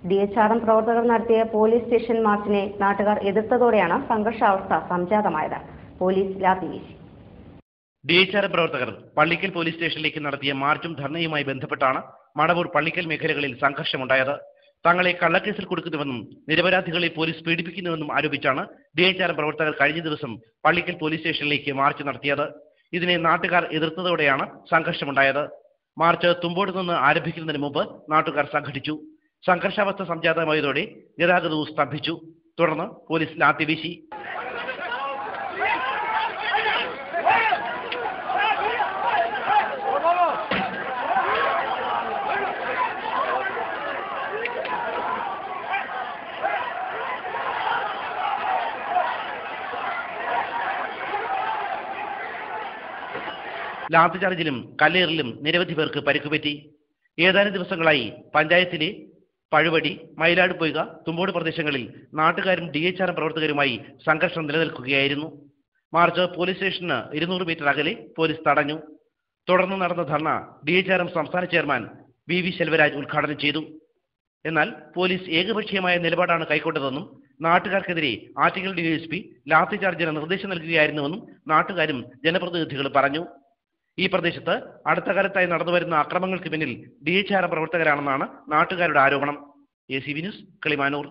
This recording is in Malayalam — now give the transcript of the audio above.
DHRM പ്രവർത്തകർ നടത്തിയ പോലീസ് സ്റ്റേഷൻ മാർച്ചിനെ നാട്ടുകാർ എതിർത്തതോടെയാണ് സംഘർഷാവസ്ഥ സംജാതമായത്. പോലീസ് ലാത്തി വീശി. DHRM പ്രവർത്തകർ പള്ളിക്കൽ പോലീസ് സ്റ്റേഷനിലേക്ക് നടത്തിയ മാർച്ചും ധർണയുമായി ബന്ധപ്പെട്ടാണ് മടവൂർ പള്ളിക്കൽ മേഖലകളിൽ സംഘർഷമുണ്ടായത്. തങ്ങളെ കള്ളക്കേസിൽ കൊടുക്കുന്നുവെന്നും നിരപരാധികളെ പോലീസ് പീഡിപ്പിക്കുന്നുവെന്നും ആരോപിച്ചാണ് DHRM പ്രവർത്തകർ കഴിഞ്ഞ ദിവസം പള്ളിക്കൽ പോലീസ് സ്റ്റേഷനിലേക്ക് മാർച്ച് നടത്തിയത്. ഇതിനെ നാട്ടുകാർ എതിർത്തതോടെയാണ് സംഘർഷമുണ്ടായത്. മാർച്ച് തുമ്പോട് നിന്ന് ആരംഭിക്കുന്നതിന് മുമ്പ് നാട്ടുകാർ സംഘടിച്ചു. സംഘർഷാവസ്ഥ സംജാതമായതോടെ ഗതാഗതവും സ്തംഭിച്ചു. തുടർന്ന് പോലീസ് ലാത്തി വീശി. ലാത്തിചാർജിലും കല്ലേറിലും നിരവധി പേർക്ക് പരിക്കുപറ്റി. ഏതാനും ദിവസങ്ങളായി പഞ്ചായത്തിലെ പഴുവടി, മയിലാട് പൊയ്ക, തുമ്പോട് പ്രദേശങ്ങളിൽ നാട്ടുകാരും DHRM പ്രവർത്തകരുമായി സംഘർഷം നിലനിൽക്കുകയായിരുന്നു. മാർച്ച് പോലീസ് സ്റ്റേഷന് 200 മീറ്റർ അകലെ പോലീസ് തടഞ്ഞു. തുടർന്ന് നടന്ന ധർണ DHRM സംസ്ഥാന ചെയർമാൻ VV ശെൽവരാജ് ഉദ്ഘാടനം ചെയ്തു. എന്നാൽ പോലീസ് ഏകപക്ഷീയമായ നിലപാടാണ് കൈക്കൊണ്ടതെന്നും നാട്ടുകാർക്കെതിരെ ആറ്റിങ്ങൽ DSP ലാത്തിചാർജിന് നിർദ്ദേശം നൽകുകയായിരുന്നുവെന്നും നാട്ടുകാരും ജനപ്രതിനിധികളും പറഞ്ഞു. ഈ പ്രദേശത്ത് അടുത്ത കാലത്തായി നടന്നുവരുന്ന അക്രമങ്ങൾക്ക് പിന്നിൽ DHRM പ്രവർത്തകരാണെന്നാണ് നാട്ടുകാരുടെ ആരോപണം. ACV news, Kilimanoor.